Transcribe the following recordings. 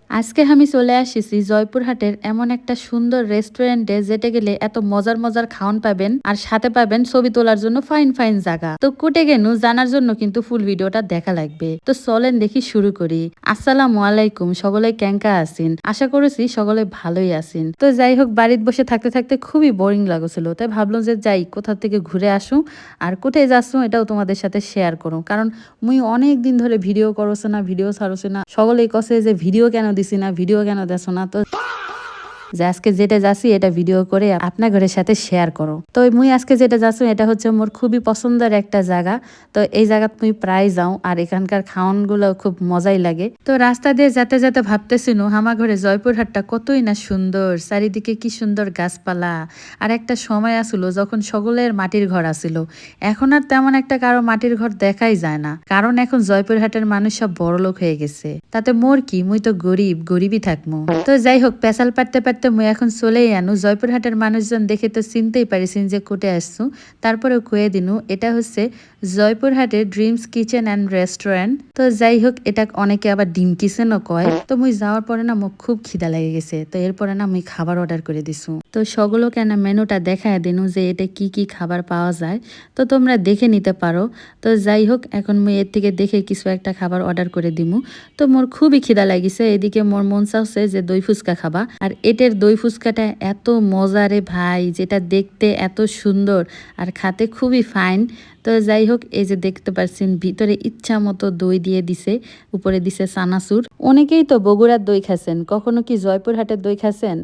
আজকে আমি চলে আসিছি জয়পুরহাটের এমন একটা সুন্দর রেস্টুরেন্টে, যেটা গেলে এত মজার মজার খাওয়ান পাবেন আর সাথে পাবেন ছবি তোলার জন্য ফাইন ফাইন জায়গা। তো কুটে গেনু জানার জন্য কিন্তু ফুল ভিডিওটা দেখা লাগবে। তো চলেন দেখি শুরু করি। আসসালামু আলাইকুম, সকলে কেঙ্কা আছেন? আশা করেছি সকলে ভালোই আছেন। তো যাই হোক, বাড়িতে বসে থাকতে থাকতে খুবই বোরিং লাগছিল, তাই ভাবলাম যে যাই কোথা থেকে ঘুরে আসুন আর কোথায় যাচ্ছ এটাও তোমাদের সাথে শেয়ার করো। কারণ মুই অনেক দিন ধরে ভিডিও করছে না, ভিডিও ছাড়ছে না, সকলেই কছে যে ভিডিও কেন দিছি না, ভিডিও কেন দেছো না। তো যে আজকে যেটা যাচ্ছি এটা ভিডিও করে আপনার ঘরের সাথে শেয়ার করো। তো মুই আজকে যেটা যাচ্ছি এটা হচ্ছে মোর খুবই পছন্দের একটা জায়গা। তো এই জায়গা মুই প্রায় যাও আর এখানকার খাওয়ান গুলো খুব মজাই লাগে। তো রাস্তা দিয়ে যেতে যেতে ভাবতেছিল আমার ঘরে জয়পুরহাটটা কতই না সুন্দর, চারিদিকে কি সুন্দর গাছপালা। আর একটা সময় আসলো যখন সকলের মাটির ঘর আসিল, এখন আর তেমন একটা কারো মাটির ঘর দেখাই যায় না, কারণ এখন জয়পুরহাটের মানুষ সব বড়লোক হয়ে গেছে। তাতে মোর কি, মুই তো গরিবই থাকবো। তো যাই হোক, পেশাল পারতে পারতে মুই এখন চলেই আনু। জয়পুরহাটের মানুষজন দেখে তো চিনতেই পারিছেন যে কোটে আসছু। তারপরেও কয়ে দিনু এটা হচ্ছে জয়পুরহাটের ড্রিমস কিচেন অ্যান্ড রেস্টুরেন্ট। তো যাই হোক, এটা অনেকে আবার ডিম কিচেনও কয়। তো মুই যাওয়ার পরে না মুখ খুব খিদা লেগে গেছে। তো এরপরে না মুই খাবার অর্ডার করে দিছু। তো সকলকে না মেনুটা দেখায় দিনু যে এটা কি কি খাবার পাওয়া যায়, তো তোমরা দেখে নিতে পারো। তো যাই হোক, এখন মুই এর থেকে দেখে কিছু একটা খাবার অর্ডার করে দিমু। তো মোর খুবই খিদা লাগিছে, এদিকে মোর মন চাচ্ছে যে দই ফুচকা খাবা। আর এটার দই ফুচকাটা এত মজারে ভাই, যেটা দেখতে এত সুন্দর আর খাতে খুবই ফাইন। তো যাই হোক, এই যে দেখতে পাচ্ছেন ভিতরে ইচ্ছা মতো দই দিয়ে দিছে, উপরে দিছে চানাচুর। অনেকেই তো বগুড়ার দই খাচ্ছেন, কখনো কি জয়পুরহাটের দই খাচ্ছেন?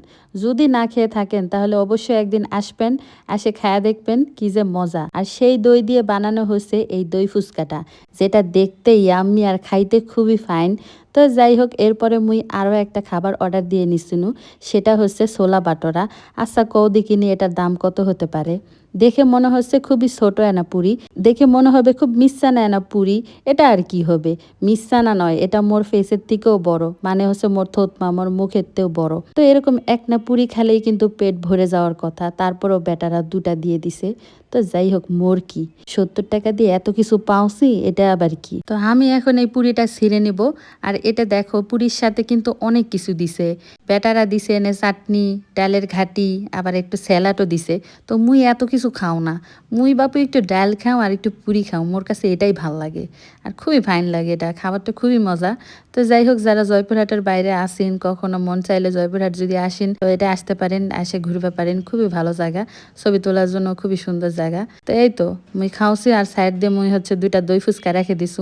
যদি না খেয়ে থাকেন তাহলে অবশ্যই একদিন আসবেন, এসে খায়া দেখবেন কি যে মজা। আর সেই দই দিয়ে বানানো হচ্ছে এই দই ফুচকাটা, যেটা দেখতে ইয়াম্মি আর খাইতে খুবই ফাইন। তো যাই হোক, এরপরে মুই আরও একটা খাবার অর্ডার দিয়ে নিছিনু, সেটা হচ্ছে ছোলা বাটোরা। আচ্ছা কও দেখিনি এটার দাম কত হতে পারে? দেখে মনে হচ্ছে খুবই ছোট এনা পুরি, দেখে মনে হবে খুব মিষ্টানা এনা পুরি। এটা আর কি হবে, মিষ্টানা নয়, এটা মোর ফেসের থেকেও বড়, মানে হচ্ছে মোর থতমা, মোর মুখের থেকেও বড়। তো এরকম এক না পুরি খেলেই কিন্তু পেট ভরে যাওয়ার কথা, তারপরেও বেটারা দুটা দিয়ে দিছে। তো যাই হোক, মোর কি 70 টাকা দিয়ে এত কিছু পাওছি, এটা আবার কি। তো আমি এখন এই পুরিটা ছিঁড়ে নিব। আর এটা দেখো, পুরির সাথে কিন্তু অনেক কিছু দিছে। বেটারা দিছে এনে চাটনি, ডালের ঘাটি, আবার একটু স্যালাডও দিছে। তো মুই এত কিছু খাও না, মুই বাপু একটু ডাল খাও আর একটু পুরি খাও, মোর কাছে এটাই ভাল লাগে। আর খুবই ফাইন লাগে, এটা খাবারটা খুবই মজা। তো যাই হোক, যারা জয়পুরহাটের বাইরে আসেন, কখনো মন চাইলে জয়পুরহাট যদি আসেন তো এটা আসতে পারেন, এসে ঘুরবে পারেন। খুবই ভালো জায়গা, ছবি তোলার জন্য খুবই সুন্দর জায়গা। তো এই তো মুই খাওছি, আর সাইড দিয়ে মুই হচ্ছে দুইটা দই ফুচকা রেখে দিছু।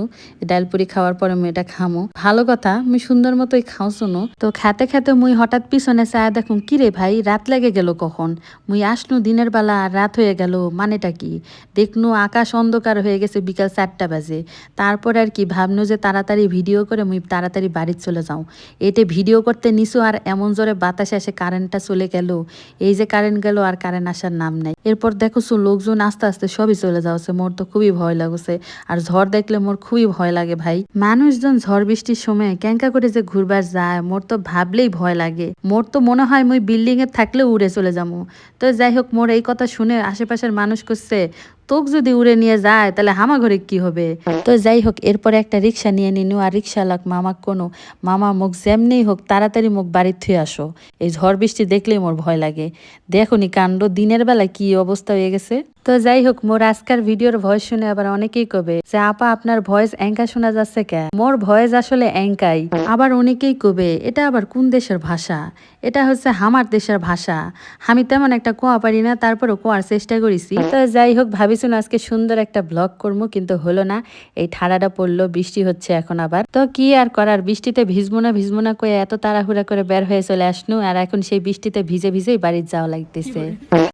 ডাল পুরি খাওয়ার পরে মুই এটা খামো। ভালো কথা, মুই সুন্দর মতোই খাওছুনো। তো খেতে খেতে মুই হঠাৎ পিছনে চায় দেখুন, কিরে ভাই রাত লেগে গেল কখন? মুই আসনু দিনের বেলা আর রাত হয়ে গেল, মানেটা কি? দেখনু আকাশ অন্ধকার হয়ে গেছে, বিকাল 4টা বাজে। তারপর আর কি ভাবনু যে তাড়াতাড়ি ভিডিও করে মুই তাড়াতাড়ি বাড়ি চলে যাও। এতে ভিডিও করতে নিছু আর এমন জোরে বাতাস এসে কারেন্টটা চলে গেল। এই যে কারেন্ট গেল আর কারেন্ট আসার নাম নাই। এরপর দেখছো লোকজন আস্তে আস্তে সবই চলে যাচ্ছে, মোর তো খুবই ভয় লাগছে। আর ঝড় দেখলে মোর খুবই ভয় লাগে ভাই। মানুষজন ঝড় বৃষ্টির সময় ক্যাঙ্কা করে যে ঘুরবার যায়, মোর তো ভাবলেই ভয় লাগে। মোর তো মনে হয় মুই বিল্ডিং এ থাকলেও উড়ে চলে যাবো। তো যাই হোক, মোর এই কথা শুনে আশেপাশের মানুষ করছে, তোক যদি উড়ে নিয়ে যায় তাহলে হামা ঘরে কি হবে। তো যাই হোক, এরপরে একটা রিক্সা নিয়ে নিনু। আর রিক্সাওয়ালাক মামাক কোনো, মামা মুখ যেমনি হোক তাড়াতাড়ি মুখ বাড়ির থুয়ে আসো, এই ঝড় বৃষ্টি দেখলেই মোর ভয় লাগে। দেখুনি কাণ্ড, দিনের বেলা কি অবস্থা হয়ে গেছে। তো যাই হোক, মোর আজকের ভিডিওর ভয়েস শুনে আবার অনেকেই কবে যে আপা আপনার ভয়েস এঙ্কা শোনা যাচ্ছে কে? মোর ভয়েস আসলে এঙ্কাই। আবার অনেকেই কবে এটা আবার কোন দেশের ভাষা? এটা হচ্ছে আমার দেশের ভাষা। আমি তেমন একটা কোয়া পারি না, তারপরও কোয়ার চেষ্টা করেছি। তো যাই হোক, ভাবিছিলাম আজকে সুন্দর একটা ব্লগ করবো, কিন্তু হলো না। এই ঠাড়াটা পড়লো, বৃষ্টি হচ্ছে এখন আবার। তো কি আর করার, বৃষ্টিতে ভিজবো না কয়ে এত তাড়াহুড়া করে বের হয়ে চলে আসনু, আর এখন সেই বৃষ্টিতে ভিজে ভিজেই বাড়ির যাওয়া লাগতেছে।